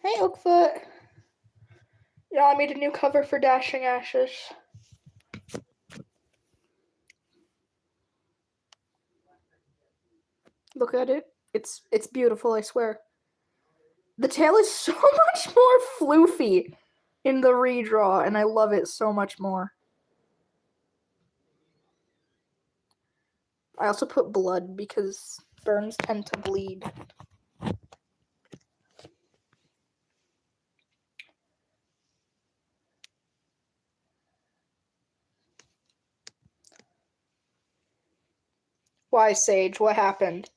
Hey, Oakfoot. Yeah, I made a new cover for Dashing Ashes. Look at it. It's beautiful, I swear. The tail is so much more floofy in the redraw, and I love it so much more. I also put blood because burns tend to bleed. Why, Sage? What happened?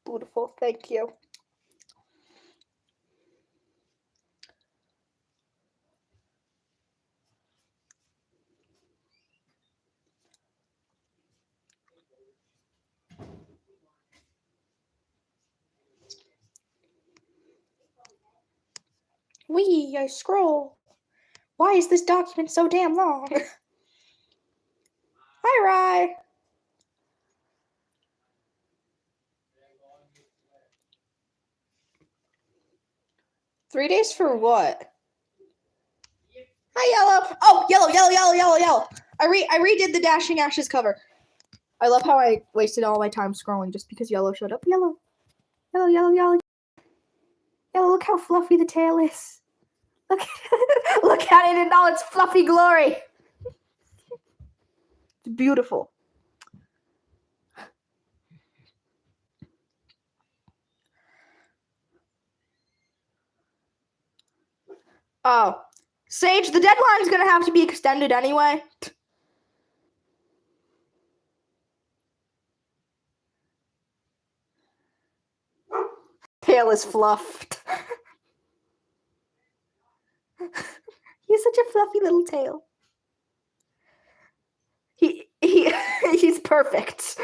Beautiful, thank you. Wee, I scroll. Why is this document so damn long? Hi, Rye. Three days for what? Hi, Yellow. Oh, Yellow. I redid the Dashing Ashes cover. I love how I wasted all my time scrolling just because Yellow showed up. Yellow, look how fluffy the tail is. Look, look at it in all its fluffy glory. It's beautiful. Oh, Sage, the deadline's gonna have to be extended anyway. Tail is fluffed. He's such a fluffy little tail. He's perfect.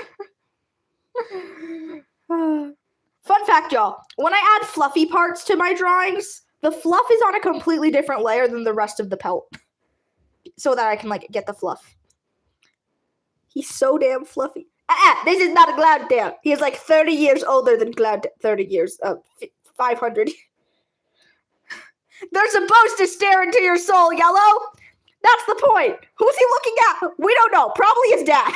Fun fact, y'all. When I add fluffy parts to my drawings, the fluff is on a completely different layer than the rest of the pelt. So that I can, get the fluff. He's so damn fluffy. This is not a Cloud Tail. He is 30 years older than Cloud. 30 years. 500. They're supposed to stare into your soul, Yellow. That's the point. Who's he looking at? We don't know. Probably his dad.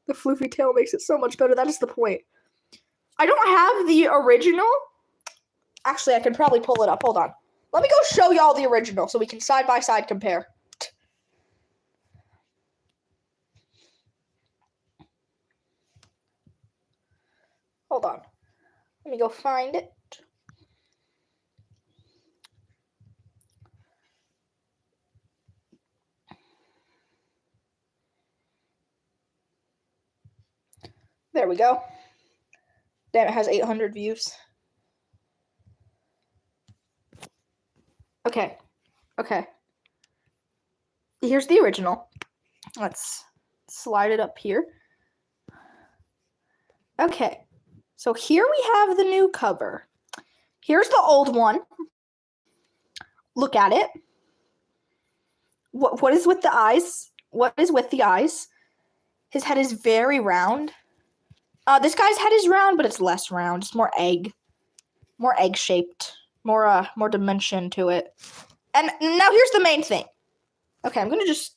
The floofy tail makes it so much better. That is the point. I don't have the original. Actually, I can probably pull it up. Hold on. Let me go show y'all the original so we can side by side compare. Hold on. Let me go find it. There we go. Damn, it has 800 views. Okay. Here's the original. Let's slide it up here. Okay. So here we have the new cover. Here's the old one. Look at it. What is with the eyes? What is with the eyes? His head is very round. This guy's head is round, but it's less round. It's more egg-shaped. More dimension to it. And now here's the main thing. Okay, I'm gonna just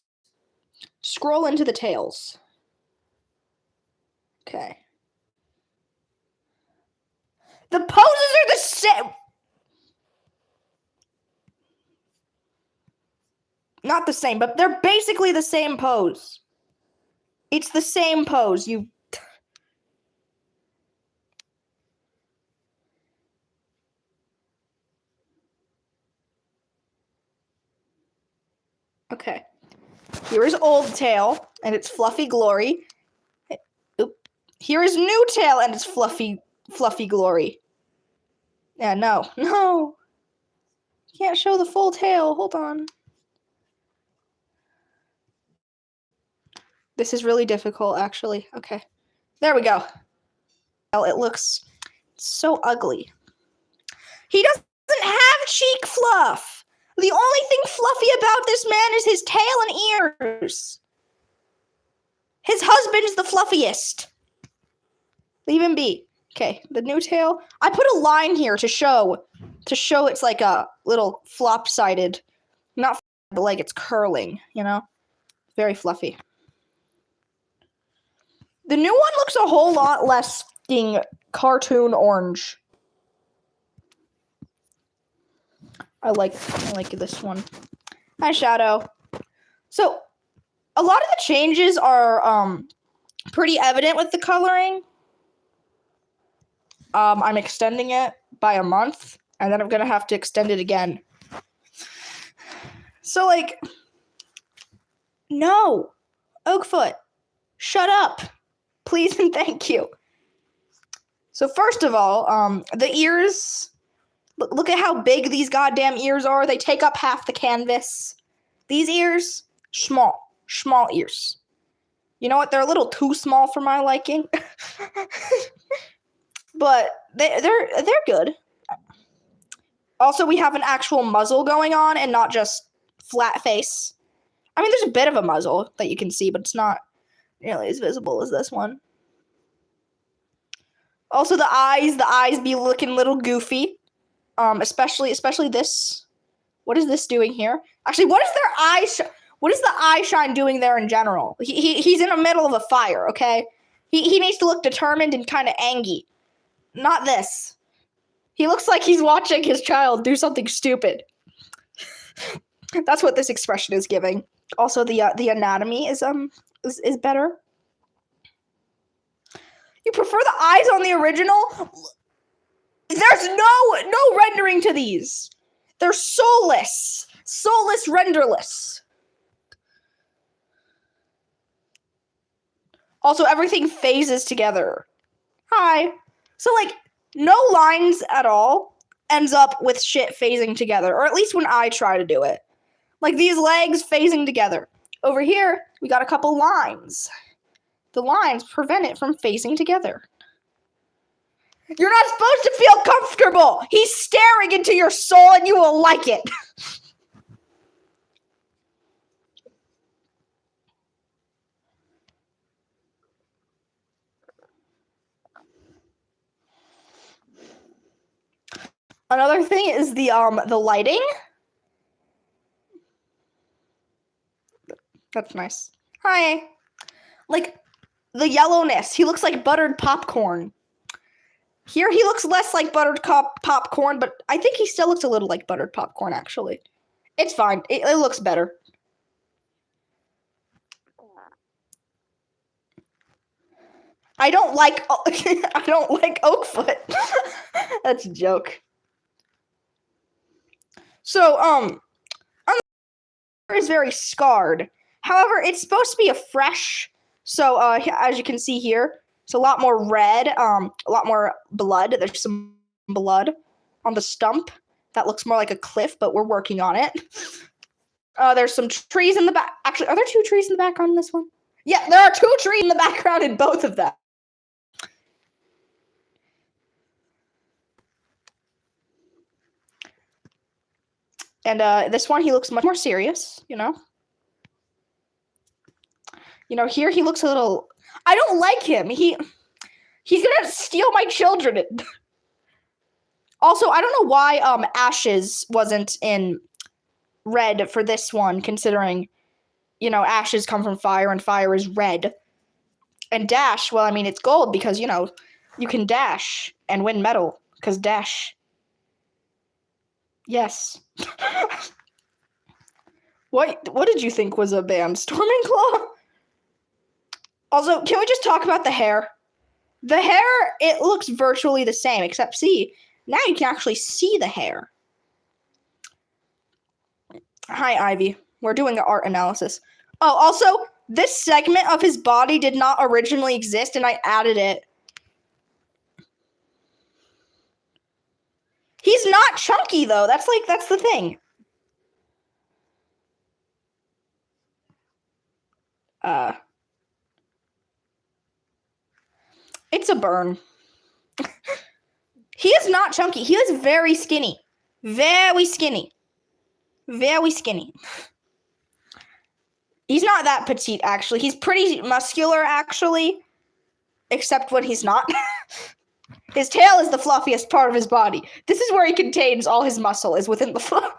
scroll into the tails. Okay. The poses are the same. Not the same, but they're basically the same pose. It's the same pose. Okay. Here is old tail and its fluffy glory. Here is new tail and its fluffy glory. Yeah, no. Can't show the full tail. Hold on. This is really difficult, actually. Okay. There we go. Well, it looks so ugly. He doesn't have cheek fluff. The only thing fluffy about this man is his tail and ears. His husband's the fluffiest. Leave him be. Okay, the new tail. I put a line here to show it's like a little flop-sided, not but like it's curling, you know? Very fluffy. The new one looks a whole lot less cartoon orange. I like this one. Hi, Shadow. So, a lot of the changes are pretty evident with the coloring. I'm extending it by a month, and then I'm gonna have to extend it again. So, like, no, Oakfoot, shut up, please and thank you. So first of all, the ears. Look at how big these goddamn ears are. They take up half the canvas. These ears, small ears. You know what? They're a little too small for my liking. But they're good. Also, we have an actual muzzle going on and not just flat face. I mean, there's a bit of a muzzle that you can see, but it's not nearly as visible as this one. Also, the eyes be looking a little goofy. Especially this. What is this doing here? Actually, what is their eye? What is the eye shine doing there in general? He's in the middle of a fire. Okay, he needs to look determined and kind of angry. Not this. He looks like he's watching his child do something stupid. That's what this expression is giving. Also, the anatomy is better. You prefer the eyes on the original? There's no rendering to these. They're soulless, renderless. Also, everything phases together. Hi. So, like, no lines at all ends up with shit phasing together, or at least when I try to do it. Like, these legs phasing together. Over here, we got a couple lines. The lines prevent it from phasing together. You're not supposed to feel comfortable. He's staring into your soul and you will like it. Another thing is the lighting. That's nice. Hi. Like, the yellowness. He looks like buttered popcorn. Here he looks less like buttered popcorn, but I think he still looks a little like buttered popcorn, actually. It's fine. It looks better. I don't like Oakfoot. That's a joke. So, is very scarred. However, it's supposed to be a fresh. So, as you can see here, it's a lot more red, a lot more blood. There's some blood on the stump. That looks more like a cliff, but we're working on it. There's some trees in the back. Actually, are there 2 trees in the background in this one? Yeah, there are 2 trees in the background in both of them. And this one, he looks much more serious, you know? You know, here he looks a little... I don't like him. He's gonna steal my children. Also, I don't know why Ashes wasn't in red for this one, considering, you know, ashes come from fire and fire is red. And dash, well, I mean, it's gold because, you know, you can dash and win medal because dash. Yes. What did you think was a band? Storming Claw? Also, can we just talk about the hair? The hair, it looks virtually the same, except see, now you can actually see the hair. Hi, Ivy. We're doing an art analysis. Oh, also, this segment of his body did not originally exist, and I added it. He's not chunky, though. That's the thing. It's a burn. He is not chunky. He is very skinny. Very skinny. Very skinny. He's not that petite, actually. He's pretty muscular, actually. Except when he's not. His tail is the fluffiest part of his body. This is where he contains all his muscle, is within the fluff.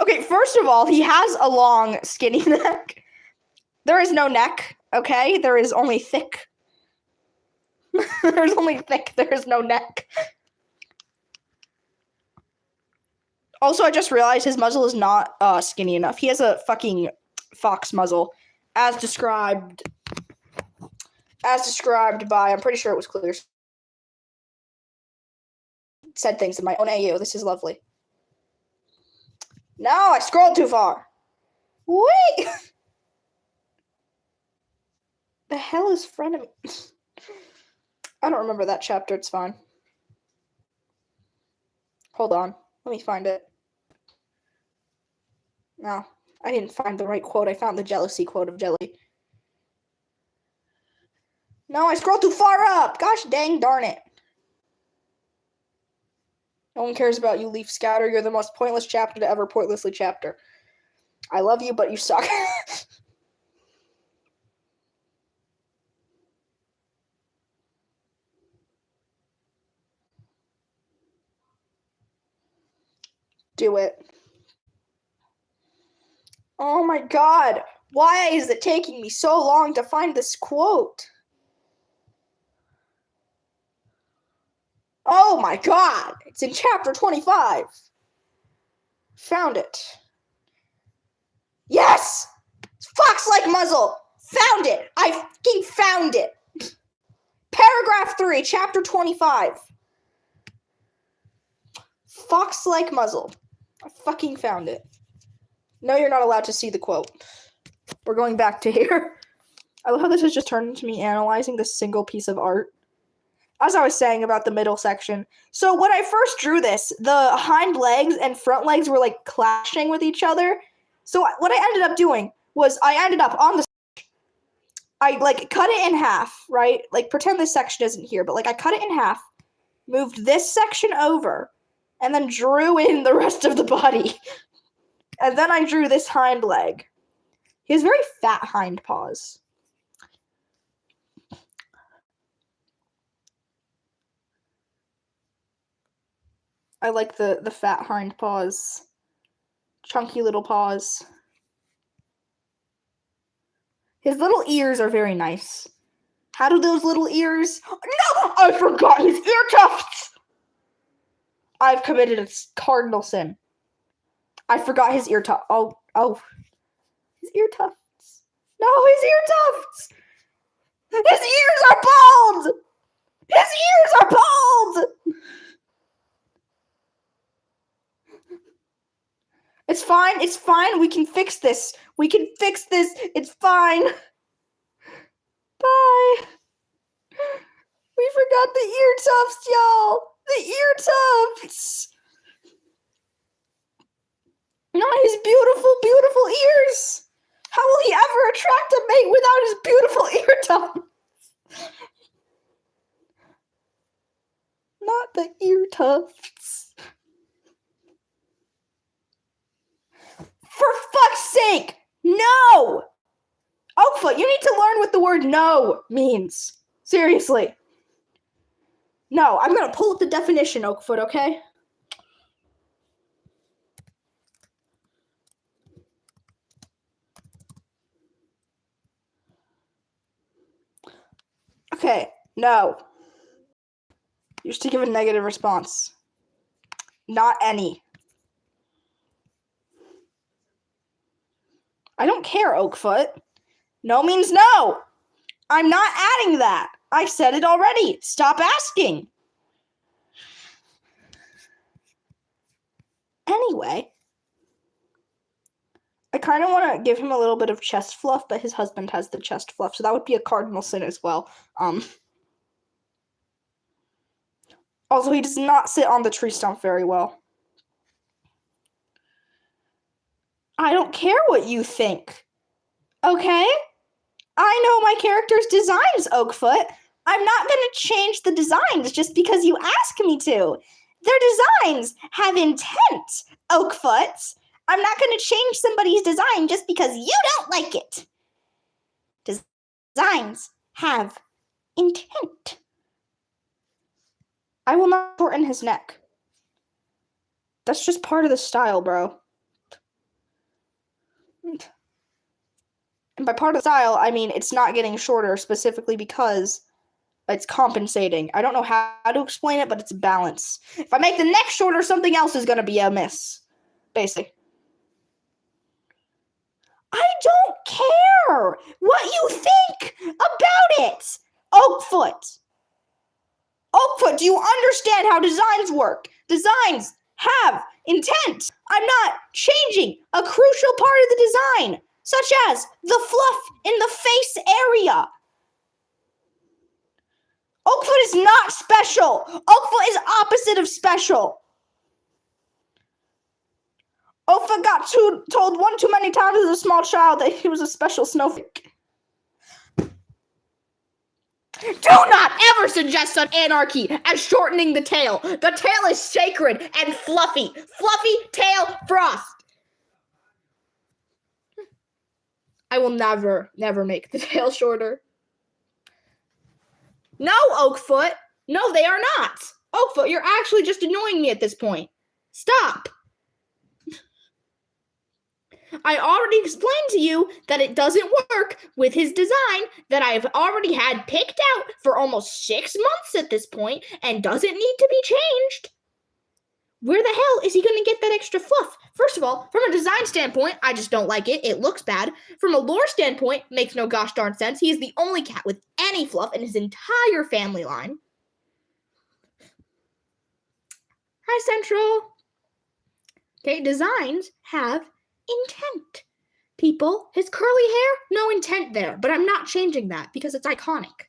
Okay, first of all, he has a long, skinny neck. There is no neck, okay? There is only thick. There's only thick, there is no neck. Also, I just realized his muzzle is not skinny enough. He has a fucking fox muzzle, as described by, I'm pretty sure it was Clear. Said things in my own AU. This is lovely. No, I scrolled too far. Wait! The hell is frenemy? I don't remember that chapter, it's fine. Hold on, let me find it. No, I didn't find the right quote. I found the jealousy quote of Jelly. No, I scrolled too far up! Gosh dang darn it. No one cares about you, Leaf Scouter. You're the most pointless chapter to ever pointlessly chapter. I love you, but you suck. Do it. Oh my god. Why is it taking me so long to find this quote? Oh my god. It's in chapter 25. Found it. Yes! Fox-like muzzle. Found it. I fucking found it. Paragraph 3, chapter 25. Fox-like muzzle. I fucking found it. No, you're not allowed to see the quote. We're going back to here. I love how this has just turned into me analyzing this single piece of art. As I was saying about the middle section. So when I first drew this, the hind legs and front legs were like clashing with each other. So what I ended up doing was I ended up on the... I like cut it in half, right? Like pretend this section isn't here, but like I cut it in half, moved this section over, and then drew in the rest of the body. And then I drew this hind leg. He has very fat hind paws. I like the fat hind paws. Chunky little paws. His little ears are very nice. How do those little ears... No! I forgot his ear tufts! I've committed a cardinal sin. I forgot his ear tufts. Oh. His ear tufts. No, his ear tufts! His ears are bald! His ears are bald! It's fine, we can fix this. It's fine. Bye. We forgot the ear tufts, y'all. The ear tufts. Not his beautiful, beautiful ears. How will he ever attract a mate without his beautiful ear tufts? Not the ear tufts. For fuck's sake! No! Oakfoot, you need to learn what the word no means. Seriously. No, I'm gonna pull up the definition, Oakfoot, okay? Okay, no. You're just to give a negative response. Not any. I don't care, Oakfoot. No means no. I'm not adding that. I said it already. Stop asking. Anyway, I kind of want to give him a little bit of chest fluff, but his husband has the chest fluff, so that would be a cardinal sin as well. Also, he does not sit on the tree stump very well. I don't care what you think. Okay? I know my character's designs, Oakfoot. I'm not going to change the designs just because you ask me to. Their designs have intent, Oakfoot. I'm not going to change somebody's design just because you don't like it. Designs have intent. I will not shorten his neck. That's just part of the style, bro. And by part of the style, I mean it's not getting shorter specifically because it's compensating. I don't know how to explain it, but it's balance. If I make the neck shorter, something else is going to be amiss. Basically. I don't care what you think about it, Oakfoot. Oakfoot, do you understand how designs work? Designs have intent. I'm not changing a crucial part of the design, such as the fluff in the face area. Oakfoot is not special. Oakfoot is opposite of special. Oakfoot got told one too many times as a small child that he was a special snowflake. Do not ever suggest such anarchy as shortening the tail. The tail is sacred and fluffy. Fluffy tail frost. I will never make the tail shorter. No, Oakfoot. No, they are not. Oakfoot, you're actually just annoying me at this point. Stop. I already explained to you that it doesn't work with his design that I've already had picked out for almost 6 months at this point and doesn't need to be changed. Where the hell is he going to get that extra fluff? First of all, from a design standpoint, I just don't like it. It looks bad. From a lore standpoint, makes no gosh darn sense. He is the only cat with any fluff in his entire family line. Hi, Central. Okay, designs have intent. People, his curly hair, no intent there, but I'm not changing that because it's iconic.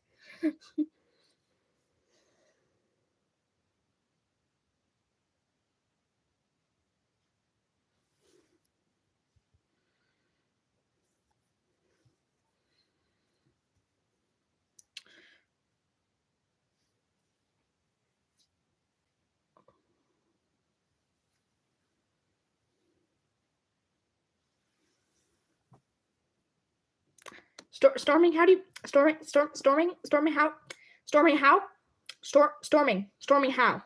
Storming how?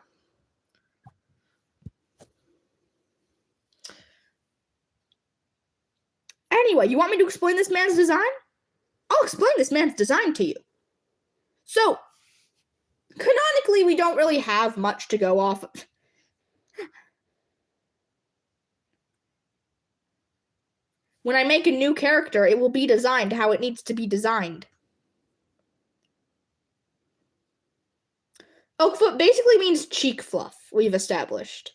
Anyway, you want me to explain this man's design? I'll explain this man's design to you. So, canonically, we don't really have much to go off of. When I make a new character, it will be designed how it needs to be designed. Oakfoot basically means cheek fluff, we've established.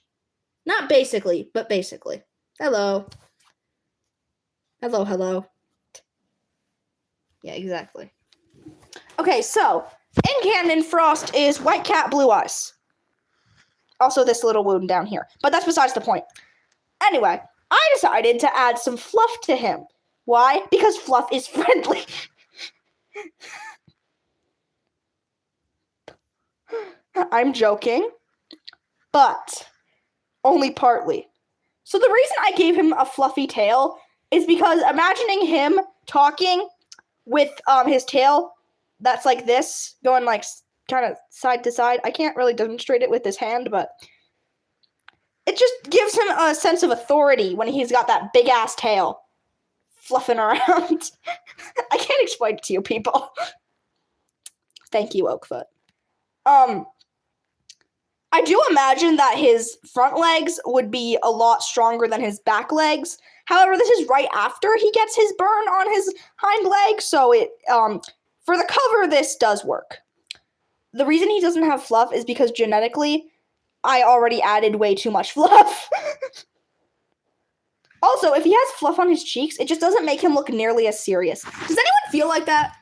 Not basically, but basically. Hello. Hello. Yeah, exactly. Okay, so, in canon, Frost is white cat, blue eyes. Also this little wound down here. But that's besides the point. Anyway, I decided to add some fluff to him. Why? Because fluff is friendly. I'm joking, but only partly. So the reason I gave him a fluffy tail is because imagining him talking with his tail that's like this, going like kind of side to side. I can't really demonstrate it with his hand, but it just gives him a sense of authority when he's got that big-ass tail fluffing around. I can't explain it to you, people. Thank you, Oakfoot. I do imagine that his front legs would be a lot stronger than his back legs. However, this is right after he gets his burn on his hind leg, so it for the cover, this does work. The reason he doesn't have fluff is because genetically, I already added way too much fluff. Also, if he has fluff on his cheeks, it just doesn't make him look nearly as serious. Does anyone feel like that?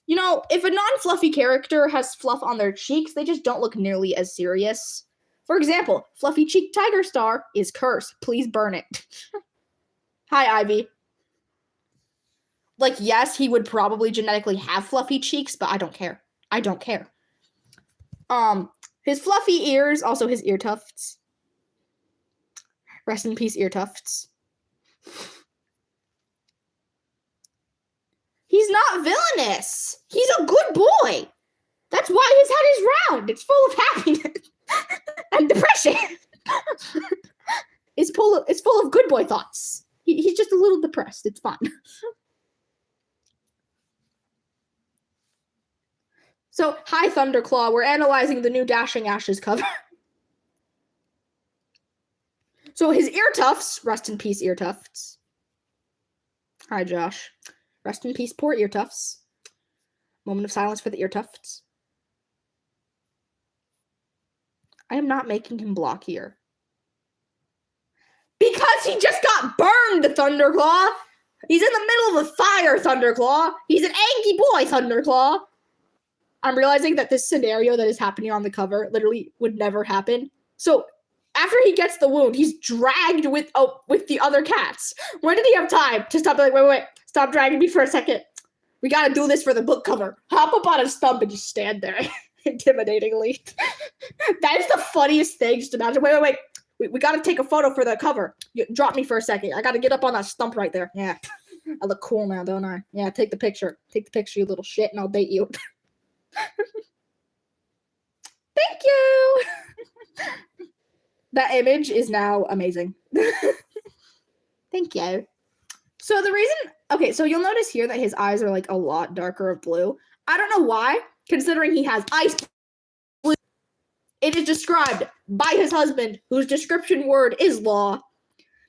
You know, if a non-fluffy character has fluff on their cheeks, they just don't look nearly as serious. For example, Fluffy Cheek Tiger Star is cursed. Please burn it. Hi, Ivy. Like, yes, he would probably genetically have fluffy cheeks, but I don't care. His fluffy ears, also his ear tufts. Rest in peace, ear tufts. He's not villainous. He's a good boy. That's why his head is round. It's full of happiness and depression. It's full of good boy thoughts. He's just a little depressed. It's fun. So, hi Thunderclaw. We're analyzing the new Dashing Ashes cover. So his ear tufts, rest in peace, ear tufts. Hi, Josh. Rest in peace, poor ear tufts. Moment of silence for the ear tufts. I am not making him block here. Because he just got burned, Thunderclaw! He's in the middle of a fire, Thunderclaw! He's an angry boy, Thunderclaw! I'm realizing that this scenario that is happening on the cover literally would never happen. So, after he gets the wound, he's dragged with the other cats. When did he have time to stop? Like, wait, stop dragging me for a second. We gotta do this for the book cover. Hop up on a stump and just stand there, intimidatingly. That is the funniest thing. Just imagine. Wait. We gotta take a photo for the cover. Drop me for a second. I gotta get up on that stump right there. Yeah, I look cool now, don't I? Yeah, take the picture. Take the picture, you little shit, and I'll date you. Thank you. That image is now amazing. Thank you. So the reason, okay, so you'll notice here that his eyes are like a lot darker of blue. I don't know why, considering he has ice blue. It is described by his husband, whose description word is law.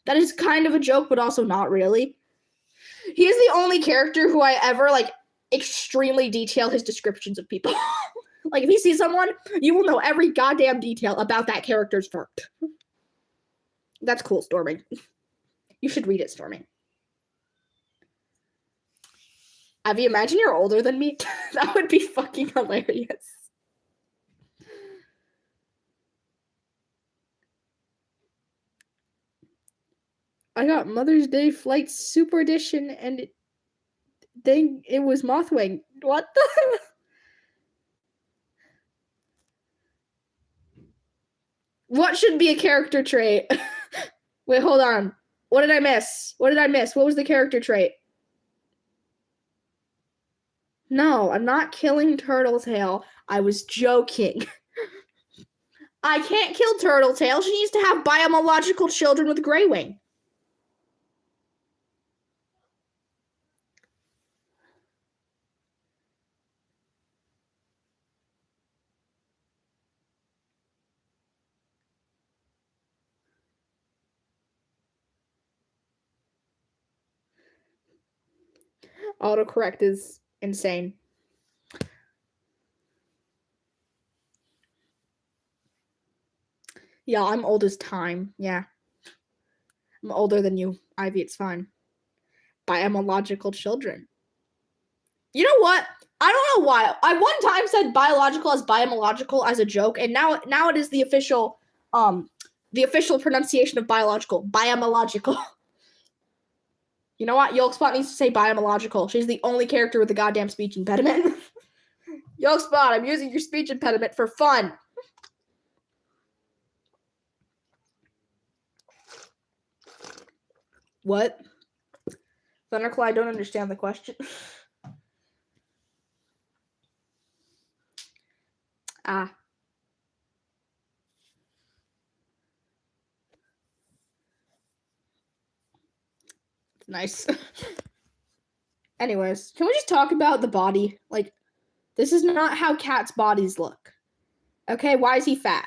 That is kind of a joke, but also not really. He is the only character who I ever, like, extremely detail his descriptions of people. Like, if you see someone, you will know every goddamn detail about that character's fur. That's cool, Storming. You should read it, Storming. Abby, imagine you're older than me. That would be fucking hilarious. I got Mother's Day Flight Super Edition, and it was Mothwing. What the? What should be a character trait? Wait, hold on. What did I miss? What was the character trait? No, I'm not killing Turtletail. I was joking. I can't kill Turtletail. She needs to have biological children with Greywing. Autocorrect is insane. Yeah, I'm old as time. Yeah. I'm older than you, Ivy. It's fine. Biological children. You know what? I don't know why. I one time said biological as biological as a joke, and now it is the official pronunciation of biological. Biological. You know what? Yolkspot needs to say biological. She's the only character with a goddamn speech impediment. Yolkspot, I'm using your speech impediment for fun. What? Thunderclaw, I don't understand the question. Nice. Anyways, can we just talk about the body? Like, this is not how cats' bodies look. Okay, why is he fat?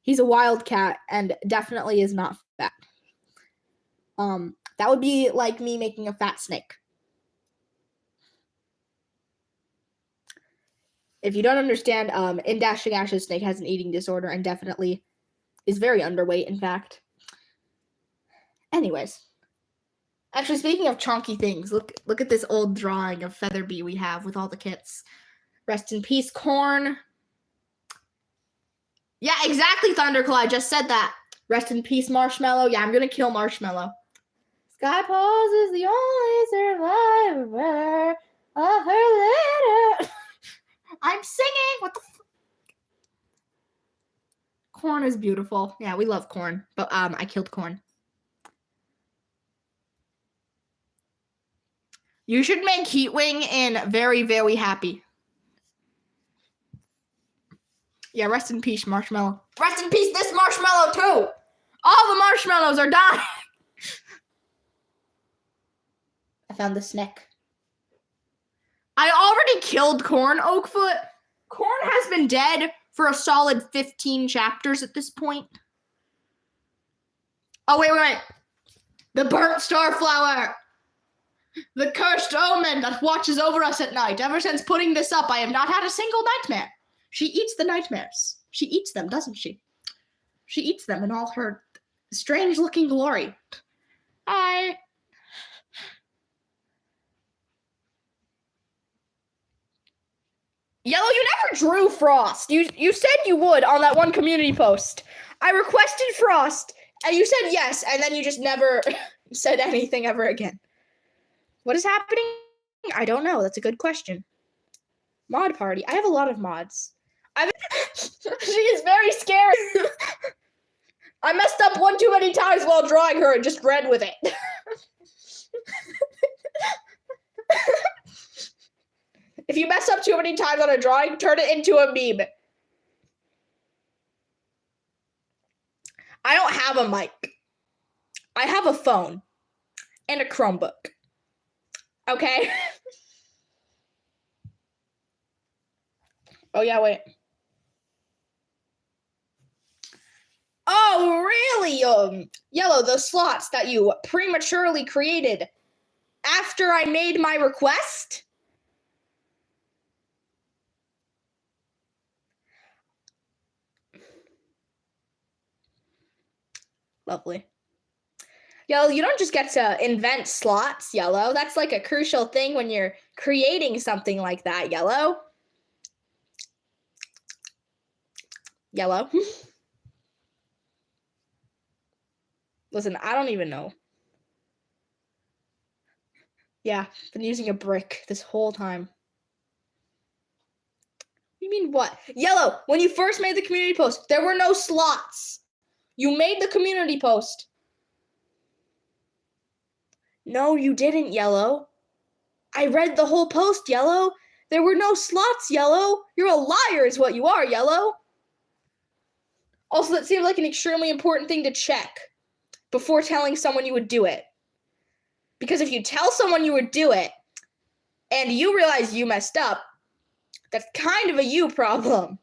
He's a wild cat and definitely is not fat. That would be like me making a fat snake. If you don't understand, in Dashing Ashes, Snake has an eating disorder and definitely is very underweight, in fact. Anyways. Actually, speaking of chonky things, look at this old drawing of Featherbee we have with all the kits. Rest in peace, Corn. Yeah, exactly, Thunderclaw. I just said that. Rest in peace, Marshmallow. Yeah, I'm gonna kill Marshmallow. Skypaws is the only survivor of her litter. I'm singing. What the fuck? Corn is beautiful. Yeah, we love corn. But I killed corn. You should make Heatwing in Very, Very Happy. Yeah, rest in peace, Marshmallow. Rest in peace, this Marshmallow, too! All the marshmallows are dying! I found the snack. I already killed Corn, Oakfoot. Corn has been dead for a solid 15 chapters at this point. Oh, wait. The burnt starflower. The cursed omen that watches over us at night. Ever since putting this up, I have not had a single nightmare. She eats the nightmares. She eats them, doesn't she? She eats them in all her strange-looking glory. Yellow, you never drew Frost. You said you would on that one community post. I requested Frost, and you said yes, and then you just never said anything ever again. What is happening? I don't know. That's a good question. Mod party. I have a lot of mods. She is very scary. I messed up one too many times while drawing her and just ran with it. If you mess up too many times on a drawing, turn it into a meme. I don't have a mic. I have a phone and a Chromebook. Okay? Oh, yeah, wait. Oh, really? Yellow, the slots that you prematurely created after I made my request? Lovely. Yellow, you don't just get to invent slots, Yellow. That's like a crucial thing when you're creating something like that, Yellow. Yellow. Listen, I don't even know. Yeah, been using a brick this whole time. You mean what? Yellow, when you first made the community post, there were no slots. You made the community post. No, you didn't, Yellow. I read the whole post, Yellow. There were no slots, Yellow. You're a liar is what you are, Yellow. Also, that seemed like an extremely important thing to check before telling someone you would do it. Because if you tell someone you would do it, and you realize you messed up, that's kind of a you problem.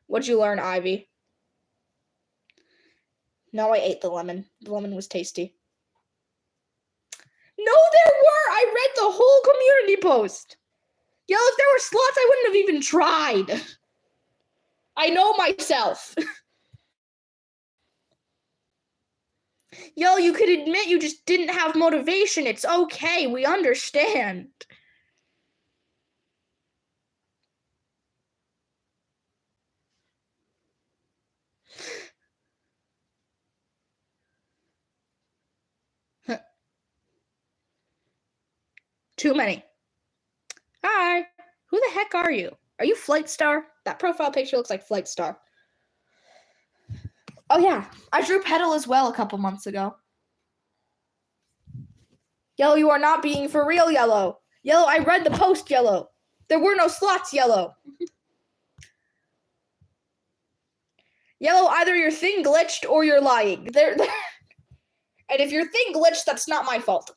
What'd you learn, Ivy? No, I ate the lemon. The lemon was tasty. No, there were! I read the whole community post. Yellow, if there were slots, I wouldn't have even tried. I know myself. Yellow, you could admit you just didn't have motivation. It's okay. We understand. Too many. Hi. Who the heck are you? Are you Flight Star? That profile picture looks like Flight Star. Oh, yeah. I drew Petal as well a couple months ago. Yellow, you are not being for real, Yellow. Yellow, I read the post, Yellow. There were no slots, Yellow. Yellow, either your thing glitched or you're lying. And if your thing glitched, that's not my fault.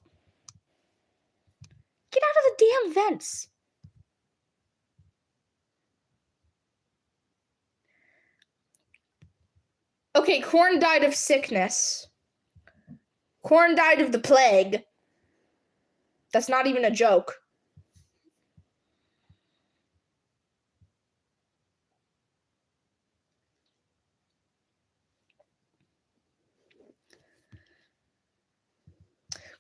Get out of the damn vents. Okay, Corn died of sickness. Corn died of the plague. That's not even a joke.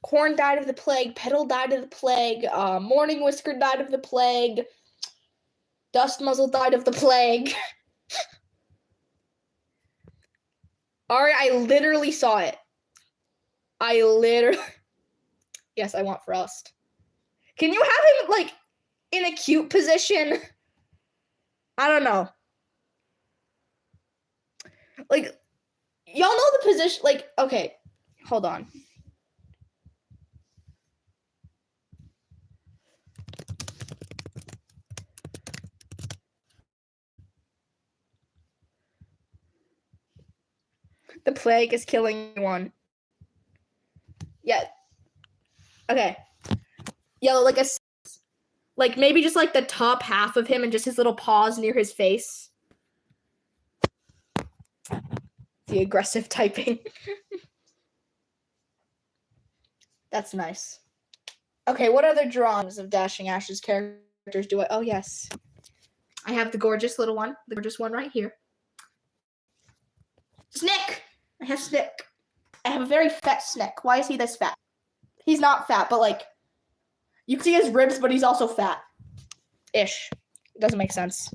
Corn died of the plague. Petal died of the plague. Morning Whisker died of the plague. Dust Muzzle died of the plague. Alright, I literally saw it. Yes, I want Frost. Can you have him, like, in a cute position? I don't know. Like, y'all know the position. Like, okay, hold on. The plague is killing one. Yeah. Okay. Yellow, like maybe just like the top half of him and just his little paws near his face. The aggressive typing. That's nice. Okay, what other drawings of Dashing Ash's characters do I? Oh, yes. I have the gorgeous little one. The gorgeous one right here. Snick! I have Snick. I have a very fat Snick. Why is he this fat? He's not fat, but like, you can see his ribs, but he's also fat. Ish. It doesn't make sense.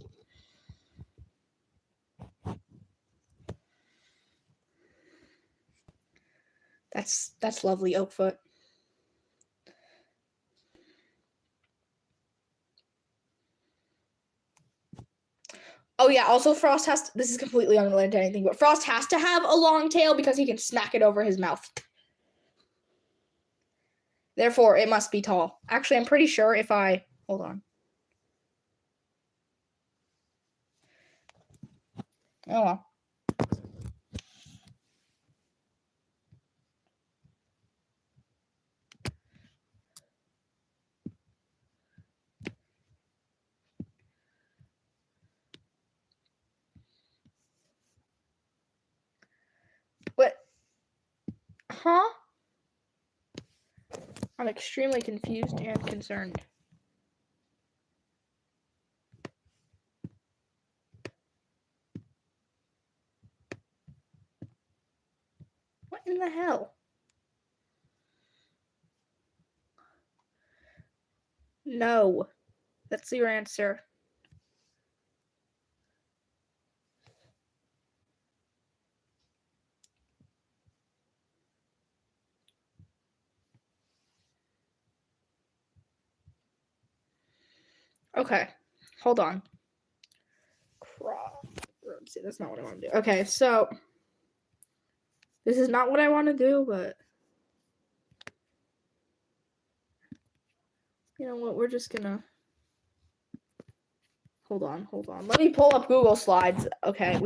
That's lovely, Oakfoot. Oh yeah, also Frost has to, this is completely unrelated to anything, but Frost has to have a long tail because he can smack it over his mouth. Therefore, it must be tall. Actually, I'm pretty sure if I... Hold on. Oh well. What? Huh? I'm extremely confused and concerned. What in the hell? No. That's your answer. Okay. Hold on. See, that's not what I want to do. Okay, so this is not what I want to do, but you know what? We're just gonna hold on. Let me pull up Google Slides. Okay,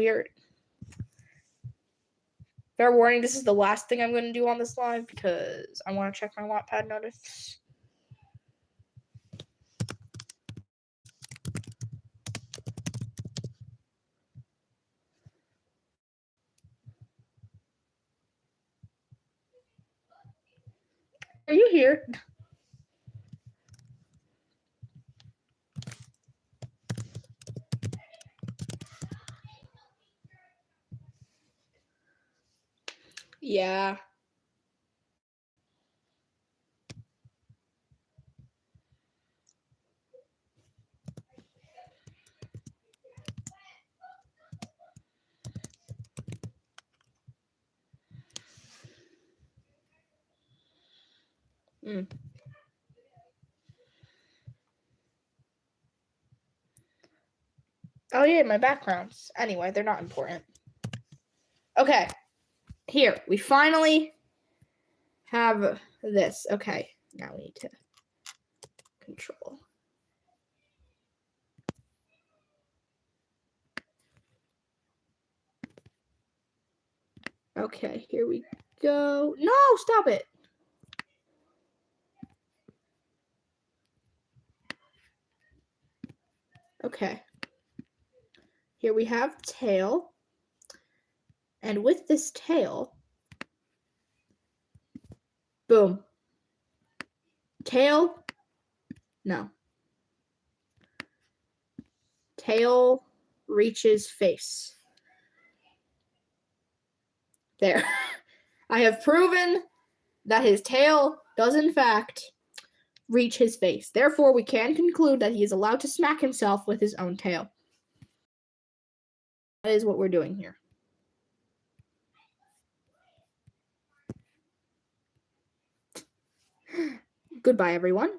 fair warning, this is the last thing I'm gonna do on this live because I want to check my Wattpad notice. Are you here? Yeah. Oh yeah, my backgrounds. Anyway, they're not important. Okay. Here, we finally have this. Okay, now we need to control. Okay, here we go. No, stop it. Okay. Here we have tail. And with this tail, boom. Tail, no. Tail reaches face. There. I have proven that his tail does in fact reach his face. Therefore, we can conclude that he is allowed to smack himself with his own tail. That is what we're doing here. Goodbye, everyone.